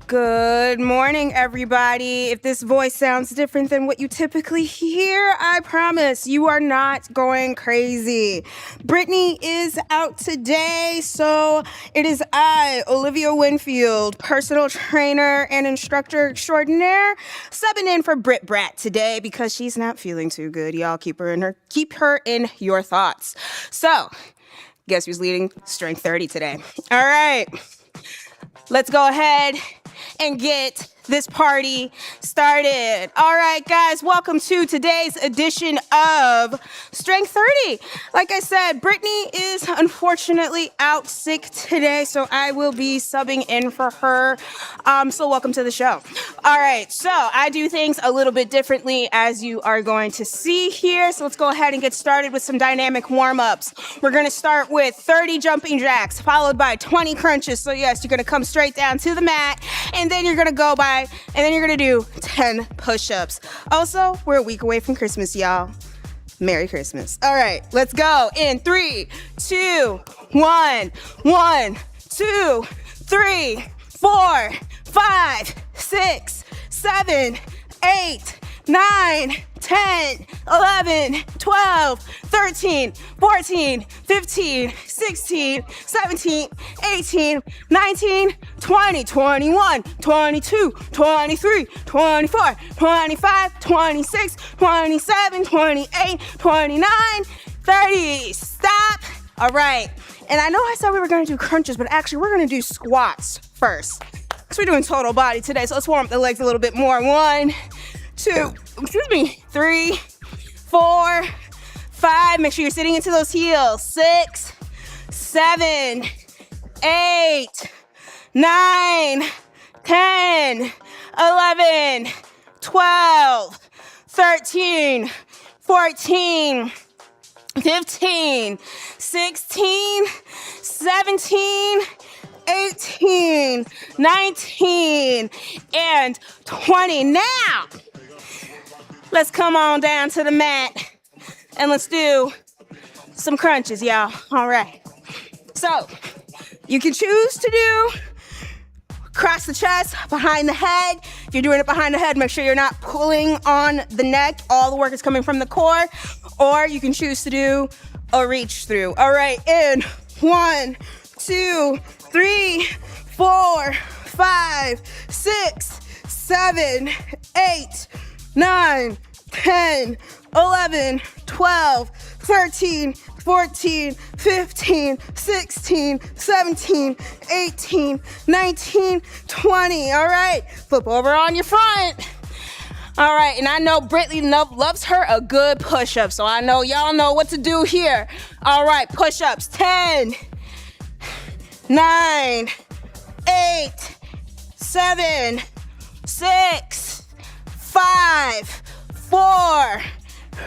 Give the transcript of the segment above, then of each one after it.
Good morning, everybody. If this voice sounds different than what you typically hear, I promise you are not going crazy. Brittany is out today, so it is I, Olivia Winfield, personal trainer and instructor extraordinaire, subbing in for Britt today because she's not feeling too good. Y'all keep her in your thoughts. So, guess who's leading Strength30 today? All right. Let's go ahead and get this party started. All right, guys, welcome to today's edition of Strength30. Like I said, Brittany is unfortunately out sick today, so I will be subbing in for her. So welcome to the show. All right, so I do things a little bit differently, as you are going to see here. So let's go ahead and get started with some dynamic warm-ups. We're going to start with 30 jumping jacks, followed by 20 crunches. So yes, you're going to come straight down to the mat, and then you're going to do 10 push-ups. Also, we're a week away from Christmas, y'all. Merry Christmas. All right, let's go in 3, 2, 1. 1, 2, 3, 4, 5, 6, 7, 8, 9, 10, 11, 12, 13, 14, 15, 16, 17, 18, 19, 20, 21, 22, 23, 24, 25, 26, 27, 28, 29, 30. Stop. All right. And I know I said we were going to do crunches, but actually we're going to do squats first. Because we're doing total body today. So let's warm up the legs a little bit more. 1, 2, 3, 4, 5. Make sure you're sitting into those heels. 6, 7, 8, 9, 10, 11, 12, 13, 14, 15, 16, 17, 18, 19, and 20. Now, let's come on down to the mat and let's do some crunches, y'all. All right. So, you can choose to do across the chest, behind the head. If you're doing it behind the head, make sure you're not pulling on the neck. All the work is coming from the core. Or you can choose to do a reach through. All right, in 1, 2, 3, 4, 5, 6, 7, 8, 9, 10, 11, 12, 13, 14, 15, 16, 17, 18, 19, 20. All right, flip over on your front. All right, and I know Brittany loves her a good push-up, so I know y'all know what to do here. All right, push-ups, 10, 9, 8, 7, 6, 5, 4,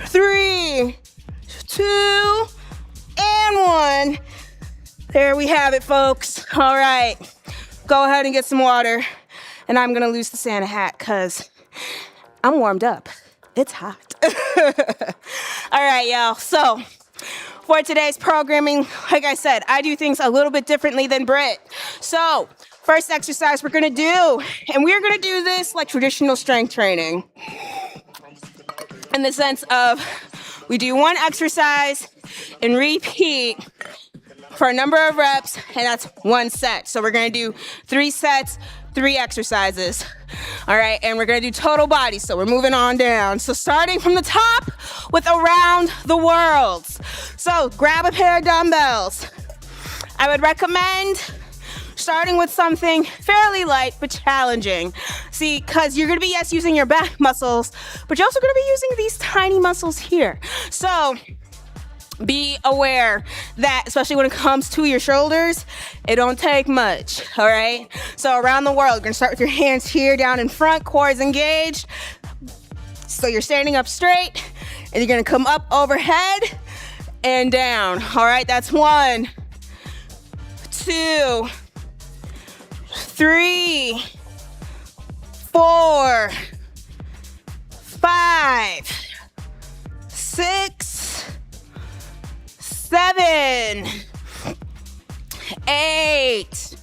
3, 2, and 1. There we have it, folks. All right, go ahead and get some water. And I'm gonna lose the Santa hat because I'm warmed up. It's hot. All right, y'all. So for today's programming, like I said, I do things a little bit differently than Britt. So first exercise we're gonna do, and we're gonna do this like traditional strength training, in the sense of we do one exercise and repeat for a number of reps, and that's one set. So we're gonna do 3 sets, 3 exercises. All right, and we're gonna do total body, so we're moving on down. So starting from the top with around the world. So grab a pair of dumbbells. I would recommend starting with something fairly light but challenging. See, because you're gonna be, yes, using your back muscles, but you're also gonna be using these tiny muscles here. So be aware that, especially when it comes to your shoulders, it don't take much, all right? So around the world, you're gonna start with your hands here down in front, core is engaged. So you're standing up straight, and you're gonna come up overhead and down, all right? That's 1, 2, 3, 4, 5, 6, 7, 8,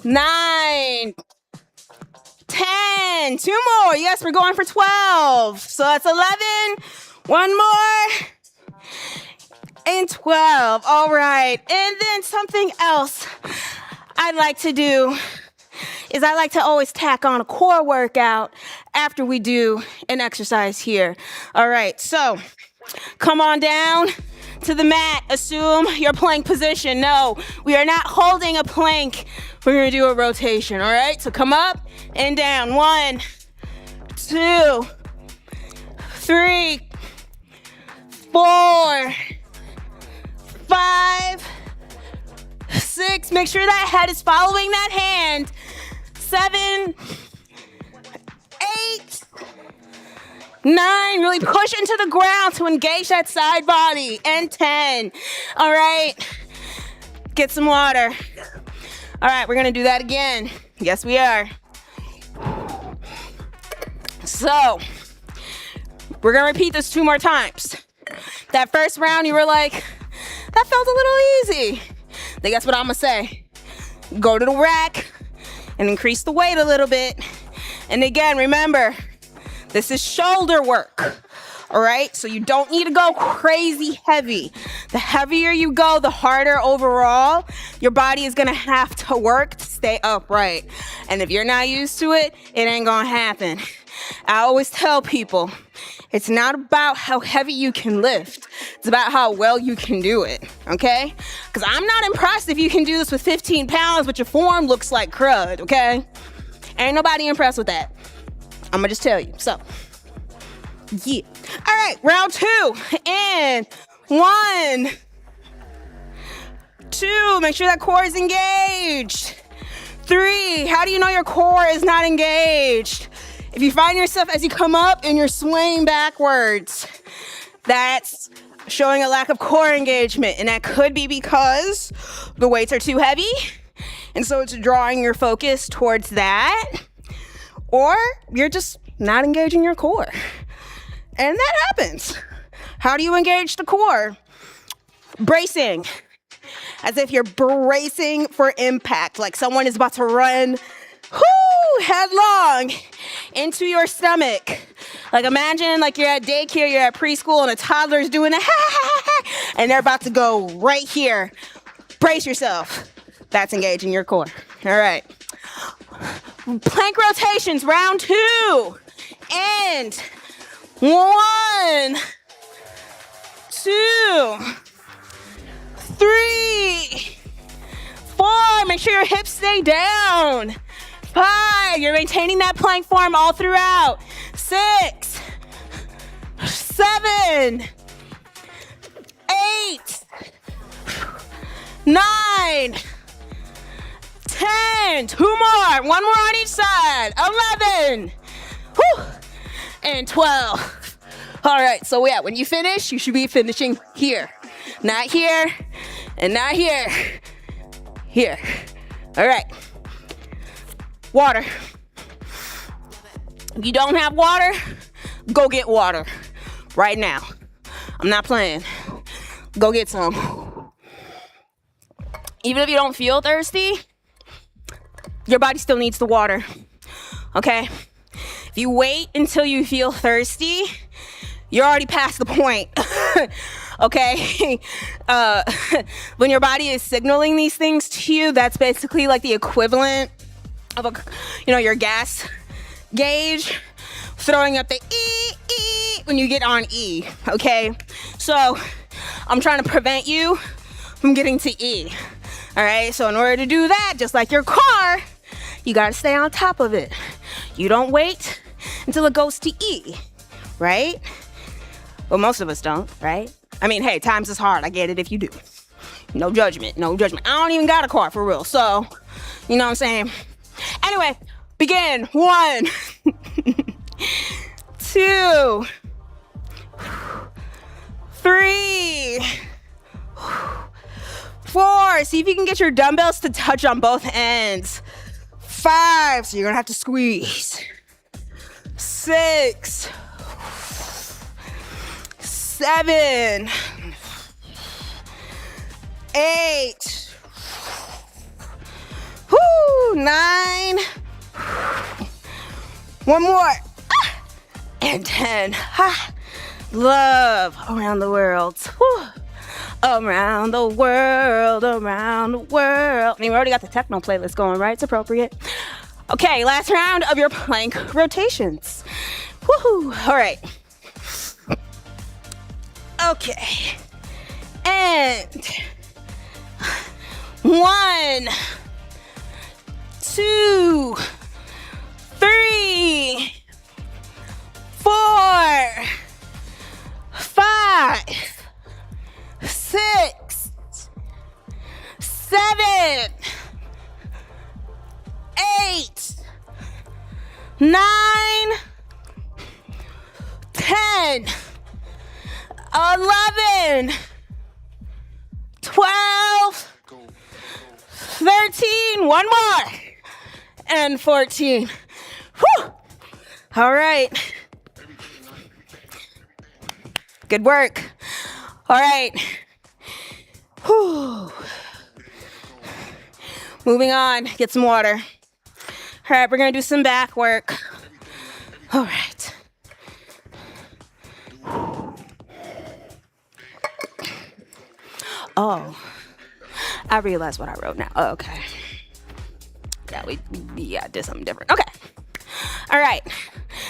9, 10, 2 more. Yes, we're going for 12. So that's 11, 1 more, and 12. All right. And then something else I like to do is I like to always tack on a core workout after we do an exercise here. All right, so come on down to the mat. Assume your plank position. No, we are not holding a plank. We're gonna do a rotation, all right? So come up and down. 1, 2, 3, 4, 5, 6. Make sure that head is following that hand. 7, 8, 9. Really push into the ground to engage that side body. And 10. All right. Get some water. All right, we're gonna do that again. Yes, we are. So, we're gonna repeat this 2 more times. That first round, you were like, that felt a little easy. Then guess what I'm gonna say? Go to the rack and increase the weight a little bit. And again, remember, this is shoulder work, all right? So you don't need to go crazy heavy. The heavier you go, the harder overall your body is gonna have to work to stay upright. And if you're not used to it, it ain't gonna happen. I always tell people, it's not about how heavy you can lift. It's about how well you can do it, okay? Because I'm not impressed if you can do this with 15 pounds, but your form looks like crud, okay? Ain't nobody impressed with that. I'm gonna just tell you, so. Yeah. All right, round 2, and 1, 2, make sure that core is engaged. 3, how do you know your core is not engaged? If you find yourself as you come up and you're swaying backwards, that's showing a lack of core engagement. And that could be because the weights are too heavy. And so it's drawing your focus towards that. Or you're just not engaging your core. And that happens. How do you engage the core? Bracing. As if you're bracing for impact. Like someone is about to run headlong into your stomach. Like imagine like you're at daycare, you're at preschool, and a toddler's doing a and they're about to go right here. Brace yourself. That's engaging your core. All right. Plank rotations, round 2. And 1, 2, 3, 4. Make sure your hips stay down. 5, you're maintaining that plank form all throughout. 6, 7, 8, 9, 10, 2 more, 1 more on each side, 11, and 12. All right, so yeah, when you finish, you should be finishing here. Not here, and not here. Here. All right. Water. If you don't have water, go get water right now. I'm not playing. Go get some. Even if you don't feel thirsty, your body still needs the water, okay? If you wait until you feel thirsty, you're already past the point, okay? When your body is signaling these things to you, that's basically like the equivalent of your gas gauge throwing up the E when you get on E, okay? So I'm trying to prevent you from getting to E, all right? So in order to do that, just like your car, you gotta stay on top of it. You don't wait until it goes to E, right? Well, most of us don't, right? I mean, hey, times is hard. I get it if you do. No judgment, no judgment. I don't even got a car for real, so, you know what I'm saying? Anyway, begin. 1, 2, 3, 4. See if you can get your dumbbells to touch on both ends. 5, so you're gonna have to squeeze. 6, 7, 8, 9, One more. And 10. Love around the world. Whew. Around the world, around the world. I mean, we already got the techno playlist going, right? It's appropriate. Okay, last round of your plank rotations. Woohoo! All right. Okay. And 1, 2, 3, 4, 5, 6, 7, 8, 9, 10, 11, 12, 13, one more, and 14. Whew. All right. Good work. All right. Whew. Moving on, get some water. All right, we're gonna do some back work. All right. Oh, I realized what I wrote now. Oh, okay. Yeah, we did something different. Okay. All right.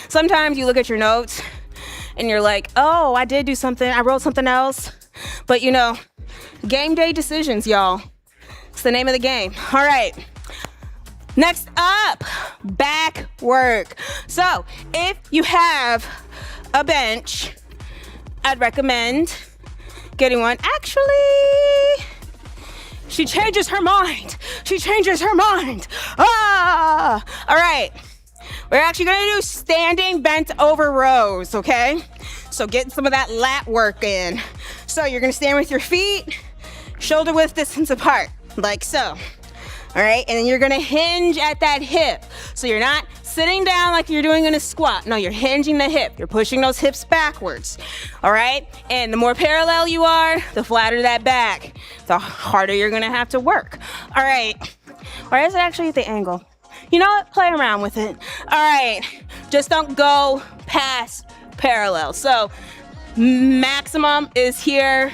Sometimes you look at your notes and you're like, oh, I did do something. I wrote something else. But you know, game day decisions, y'all. It's the name of the game. All right. Next up, back work. So if you have a bench, I'd recommend getting one. Actually, she changes her mind. She changes her mind. Ah! All right. We're actually going to do standing bent over rows, okay? So get some of that lat work in. So you're going to stand with your feet, shoulder width distance apart, like so. All right, and then you're gonna hinge at that hip. So you're not sitting down like you're doing in a squat. No, you're hinging the hip. You're pushing those hips backwards. All right, and the more parallel you are, the flatter that back, the harder you're gonna have to work. All right, or is it actually at the angle? You know what, play around with it. All right, just don't go past parallel. So maximum is here,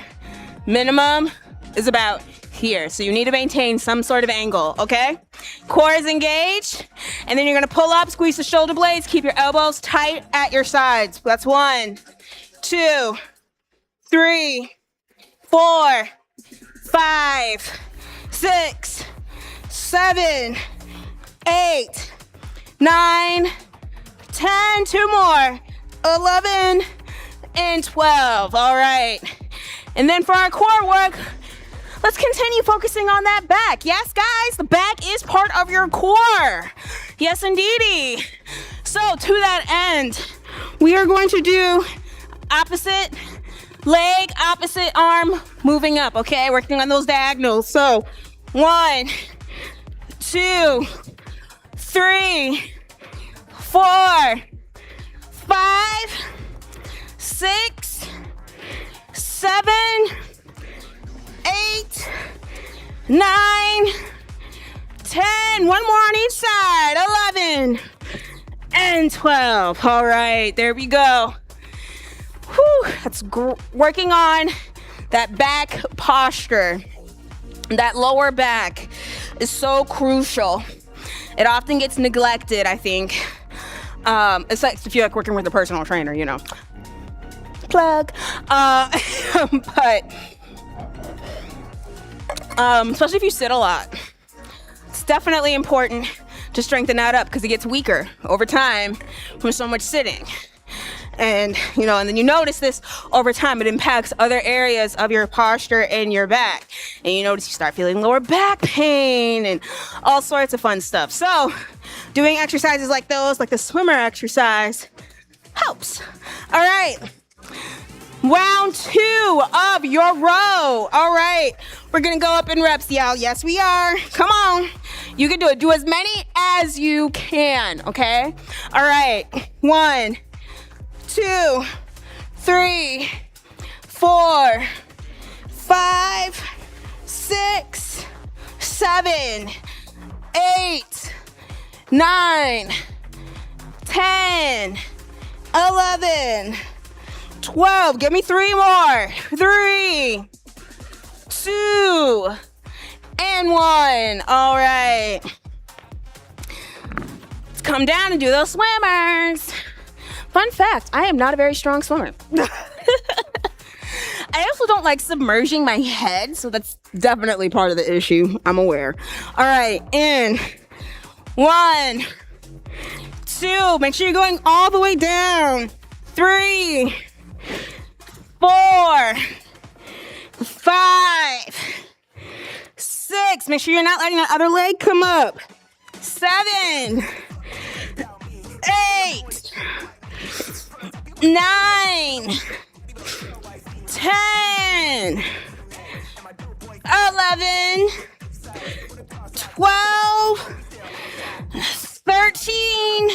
minimum is about here. So you need to maintain some sort of angle, okay? Core is engaged. And then you're gonna pull up, squeeze the shoulder blades, keep your elbows tight at your sides. That's 1, 2, 3, 4, 5, 6, 7, 8, 9, 10, 2 more, 11, and 12. All right. And then for our core work, let's continue focusing on that back. Yes, guys, the back is part of your core. Yes, indeedy. So to that end, we are going to do opposite leg, opposite arm, moving up, okay? Working on those diagonals. So 1, 2, 3, 4, 5, 6, 7, 8, 9, 10. One more on each side. 11 and 12. All right, there we go. Whew, that's working on that back posture. That lower back is so crucial. It often gets neglected, I think. It's like if you like working with a personal trainer, you know. Plug. But especially if you sit a lot, it's definitely important to strengthen that up because it gets weaker over time from so much sitting. And, you know, and then you notice this over time, it impacts other areas of your posture and your back. And you notice you start feeling lower back pain and all sorts of fun stuff. So doing exercises like those, like the swimmer exercise, helps. All right. Round 2 of your row. All right. We're going to go up in reps, y'all. Yes, we are. Come on. You can do it. Do as many as you can, okay? All right. 1, 2, 3, 4, 5, 6, 7, 8, 9, 10. 10, 11, 12. Give me 3 more. 3, 2, and 1. All right. Let's come down and do those swimmers. Fun fact, I am not a very strong swimmer. I also don't like submerging my head, so that's definitely part of the issue. I'm aware. All right, in 1, 2. Make sure you're going all the way down. 3, 4, 5, 6. Make sure you're not letting that other leg come up. 7, 8, 9, 10, 11, 12, 13,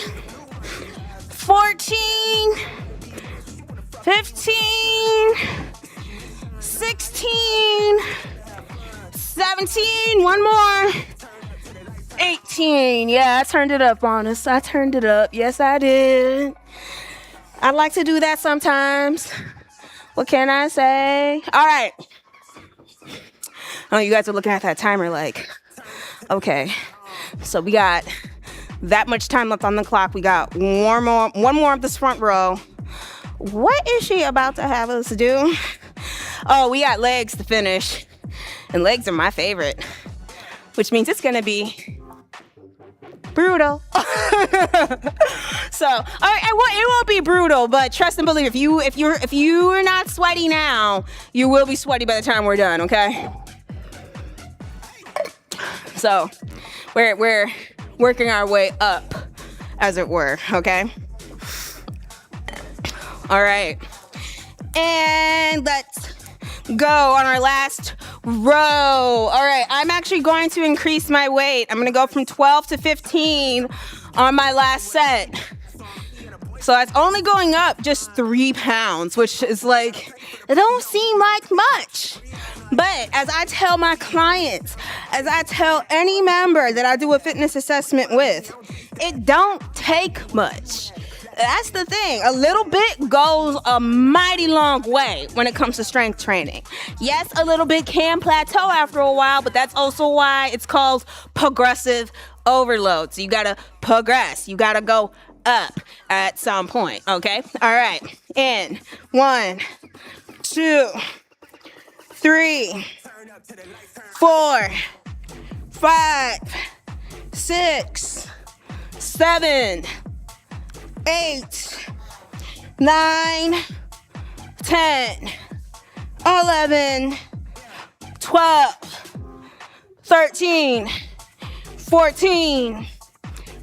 14, 15, 16, 17, one more, 18. Yeah, I turned it up on us. I turned it up. Yes, I did. I like to do that sometimes. What can I say? All right. Oh, you guys are looking at that timer like, okay, so we got that much time left on the clock. We got one more of this front row. What is she about to have us do? Oh, we got legs to finish. And legs are my favorite, which means it's gonna be brutal. So, all right, it won't be brutal, but trust and believe. If you are not sweaty now, you will be sweaty by the time we're done. Okay. So, we're working our way up, as it were. Okay. All right, and let's go on our last row. All right, I'm actually going to increase my weight. I'm gonna go from 12 to 15 on my last set. So that's only going up just 3 pounds, which is like, it don't seem like much. But as I tell my clients, as I tell any member that I do a fitness assessment with, it don't take much. That's the thing. A little bit goes a mighty long way when it comes to strength training. Yes, a little bit can plateau after a while, but that's also why it's called progressive overload. So you gotta progress. You gotta go up at some point, okay? All right. In 1, 2, 3, 4, 5, 6, 7, 8, 9, 10, 11, 12, 13, 14,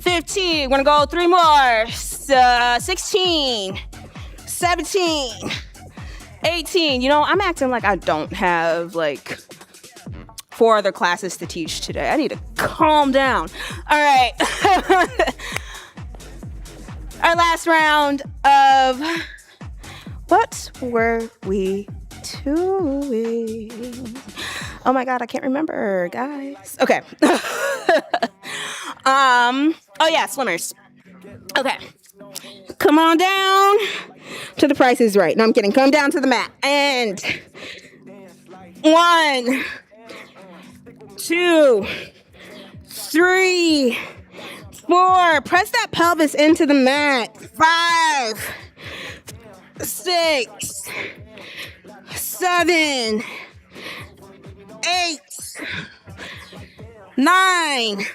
15. We're gonna go 3 more. 16, 17, 18. You know, I'm acting like I don't have like 4 other classes to teach today. I need to calm down. All right. Our last round of what were we doing? Oh my God, I can't remember, guys. Okay. Oh yeah, swimmers. Okay. Come on down to the Price is Right. No, I'm kidding. Come down to the mat. And 1, 2, 3, 4. Press that pelvis into the mat. 5, 6, 7, 8, 9,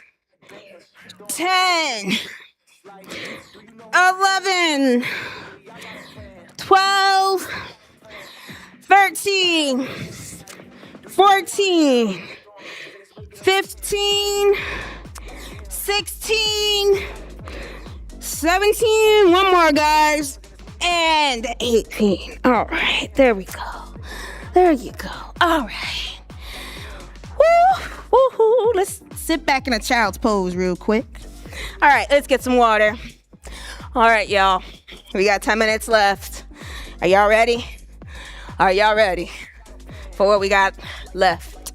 10, 11, 12, 13, 14, 15, 16, 17, one more, guys, and 18. All right, there we go. There you go. All right. Woo-hoo. Let's sit back in a child's pose real quick. All right, let's get some water. All right, y'all. We got 10 minutes left. Are y'all ready? Are y'all ready for what we got left?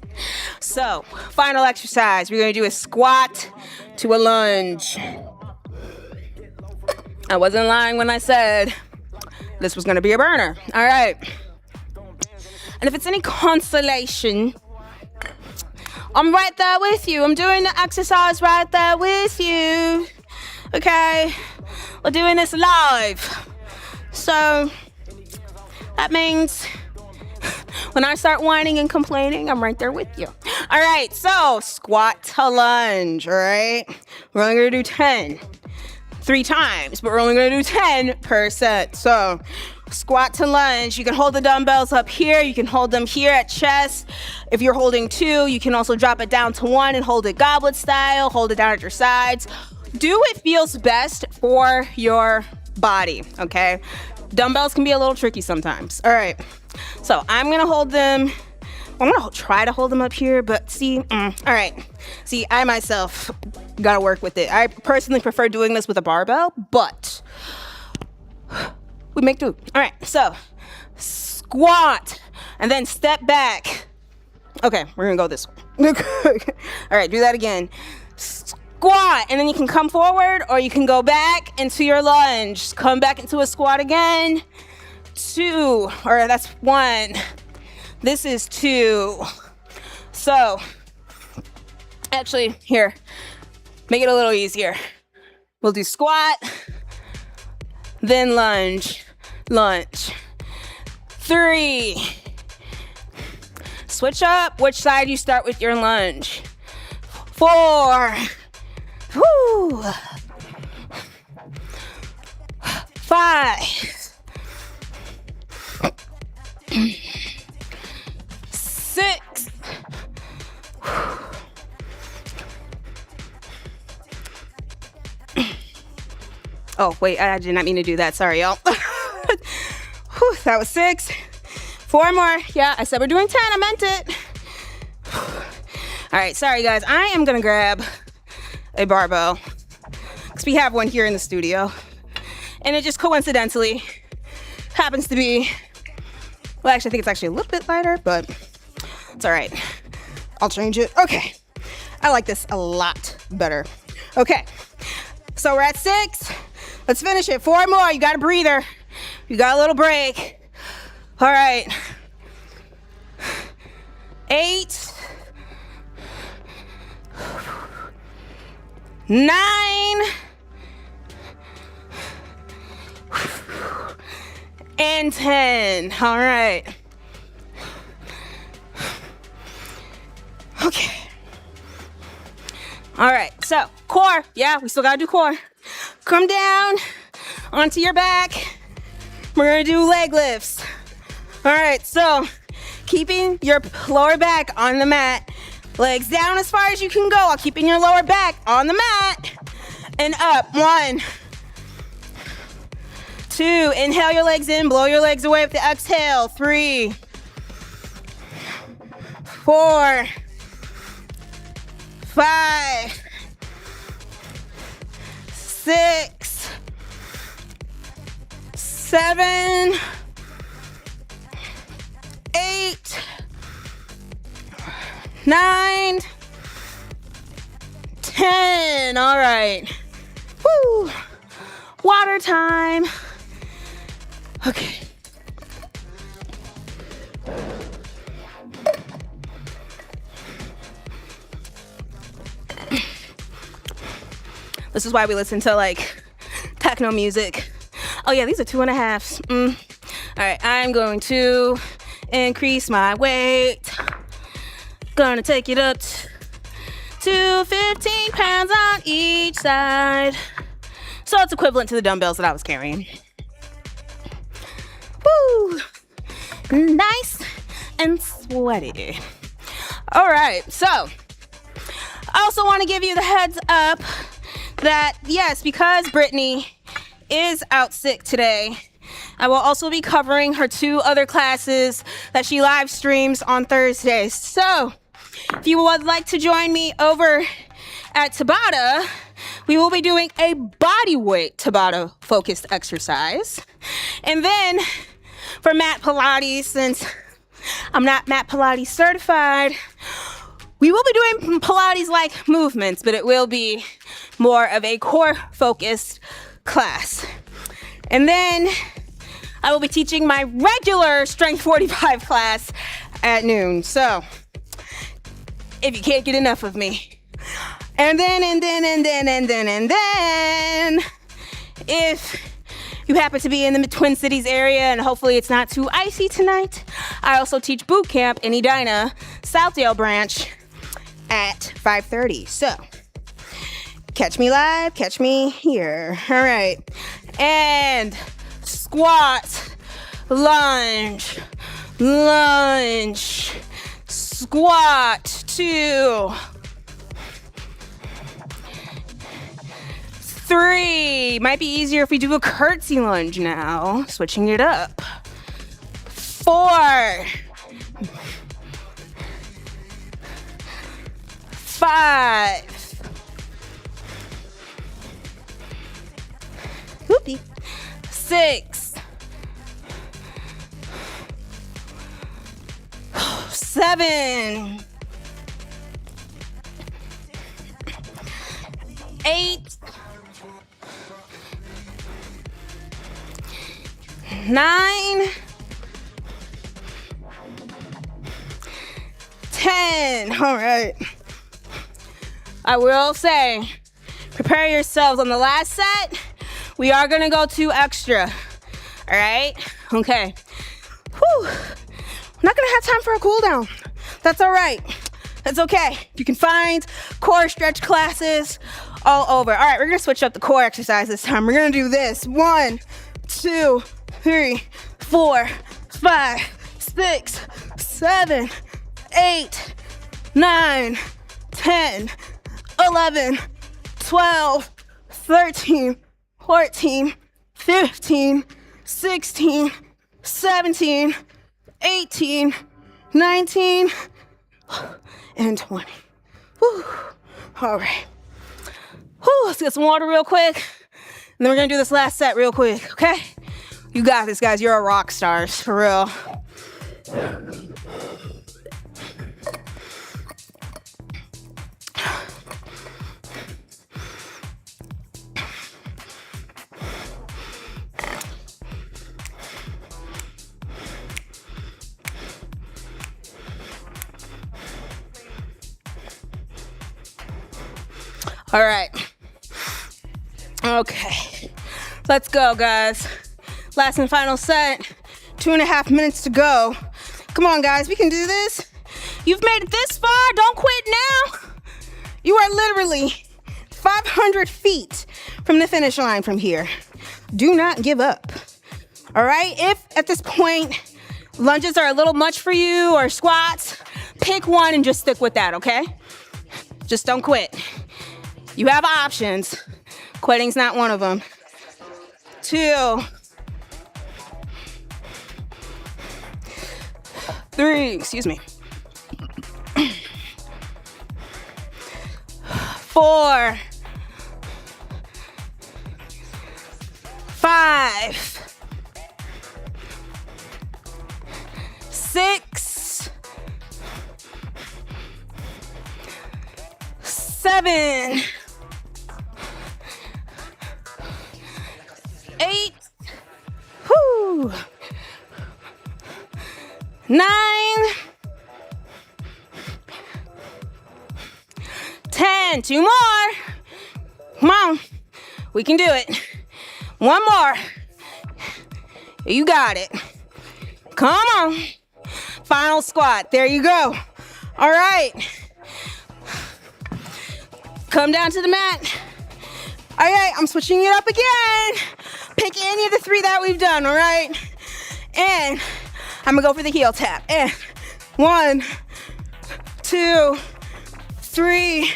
So, final exercise. We're going to do a squat to a lunge. I wasn't lying when I said this was gonna be a burner. All right. And if it's any consolation, I'm right there with you. I'm doing the exercise right there with you. Okay? We're doing this live. So that means when I start whining and complaining, I'm right there with you. All right, so squat to lunge, all right? We're only gonna do 10, 3 times, but we're only gonna do 10 per set. So squat to lunge, you can hold the dumbbells up here, you can hold them here at chest. If you're holding 2, you can also drop it down to 1 and hold it goblet style, hold it down at your sides. Do what feels best for your body, okay? Dumbbells can be a little tricky sometimes. All right, so I'm gonna hold them. I'm gonna try to hold them up here, but see, all right. See, I myself gotta work with it. I personally prefer doing this with a barbell, but we make do. All right, so squat and then step back. Okay, we're gonna go this way. All right, do that again. Squat, and then you can come forward or you can go back into your lunge. Come back into a squat again. 2, or that's 1. This is 2. So, actually, here, make it a little easier. We'll do squat, then lunge, lunge. 3. Switch up which side you start with your lunge. 4. Woo. 5. 6. Oh, wait, I did not mean to do that. Sorry, y'all. Whew, that was 6. 4 more. Yeah, I said we're doing 10. I meant it. All right, sorry, guys. I am going to grab a barbell because we have one here in the studio. And it just coincidentally happens to be, well, actually, I think it's actually a little bit lighter, but it's all right. I'll change it. Okay. I like this a lot better. Okay. So we're at 6. Let's finish it. 4 more. You got a breather. You got a little break. All right. 8. 9. And 10. All right. Okay. All right. So core. Yeah, we still gotta do core. Come down onto your back. We're gonna do leg lifts. All right. So keeping your lower back on the mat. Legs down as far as you can go while keeping your lower back on the mat. And up. 1. 2. Inhale your legs in. Blow your legs away with the exhale. 3. 4. 5. 6. 7. 8. 9. 10. All right. Woo. Water time. Okay. This is why we listen to like techno music. Oh yeah, these are 2.5s. All right, I'm going to increase my weight. Gonna take it up to 15 pounds on each side. So it's equivalent to the dumbbells that I was carrying. Woo! Nice and sweaty. All right, so I also want to give you the heads up that yes, because Brittany is out sick today, I will also be covering her 2 other classes that she live streams on Thursdays. So if you would like to join me over at Tabata, we will be doing a body weight Tabata focused exercise. And then for Mat Pilates, since I'm not Mat Pilates certified, we will be doing Pilates-like movements, but it will be more of a core focused class. And then I will be teaching my regular Strength 45 class at noon. So if you can't get enough of me. And then, if you happen to be in the Twin Cities area and hopefully it's not too icy tonight, I also teach boot camp in Edina, Southdale branch at 5:30. So catch me live, catch me here. All right. And squat, lunge, lunge, squat, 2, 3. Might be easier if we do a curtsy lunge now. Switching it up. 4. 5. Whoopie. 6. 7. 8. 9. 10. All right. I will say, prepare yourselves on the last set. We are going to go 2 extra. All right? Okay. Whew. I'm not going to have time for a cool down. That's all right. That's okay. You can find core stretch classes all over. All right, we're going to switch up the core exercise this time. We're going to do this. 1, 2, 3, 4, 5, 6, 7, 8, 9, 10, 11, 12, 13, 14, 15, 16, 17, 18, 19, and 20. Whew. All right. Whew, let's get some water real quick. And then we're going to do this last set real quick, okay? You got this, guys. You're a rock stars, for real. All right. Okay. Let's go, guys. Last and final set. 2.5 minutes to go. Come on, guys. We can do this. You've made it this far. Don't quit now. You are literally 500 feet from the finish line from here. Do not give up. All right? If at this point lunges are a little much for you or squats, pick one and just stick with that, okay? Just don't quit. You have options. Quitting's not one of them. 2, 3, excuse me. 4, 5, 6, 7, 8, 9, 10. 2 more. Come on. We can do it. 1 more. You got it. Come on. Final squat. There you go. All right. Come down to the mat. All right, I'm switching it up again. Pick any of the 3 that we've done, all right? And I'm gonna go for the heel tap. And 1, 2, 3,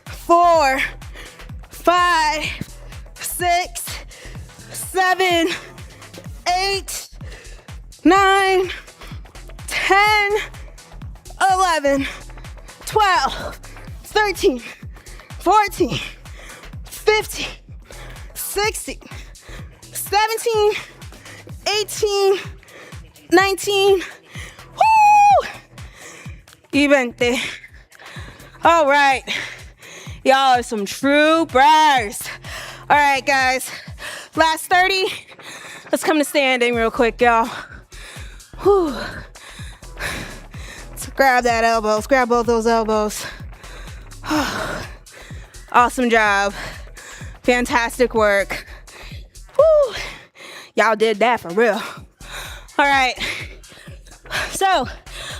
4, 5, 6, 7, 8, 9, 10, 11, 12, 13, 14, 15, 16, 17, 18, 19. Woo! Even there. All right. Y'all are some troopers. All right, guys. Last 30. Let's come to standing real quick, y'all. Whew. Let's grab that elbows, grab both those elbows. Awesome job. Fantastic work. Whew. Y'all did that for real. All right. So,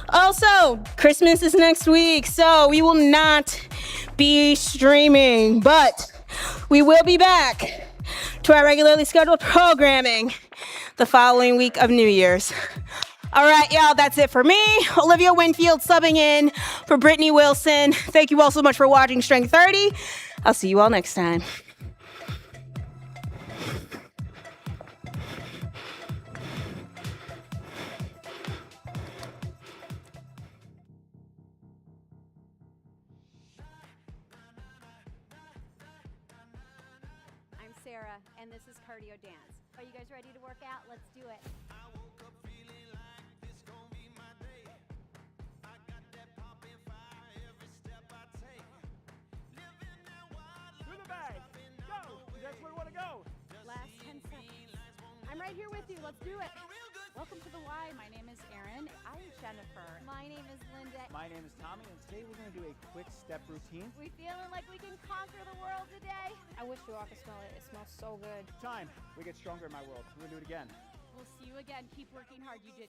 also, Christmas is next week, so we will not be streaming, but we will be back to our regularly scheduled programming the following week of New Year's. All right, y'all, that's it for me. Olivia Winfield subbing in for Brittany Wilson. Thank you all so much for watching Strength30. I'll see you all next time. I'm Sarah, and this is Cardio Dance. Are you guys ready to work out? Let's do it. Last 10 seconds. I'm right here with you. Let's do it. Welcome to the Y. My name is Erin. I'm Jennifer. My name is Linda. My name is Tommy, and today we're going to do a quick step routine. We feeling like we can conquer the world today? I wish you all could smell it. It smells so good. Time. We get stronger in my world. We're going to do it again. We'll see you again. Keep working hard. You did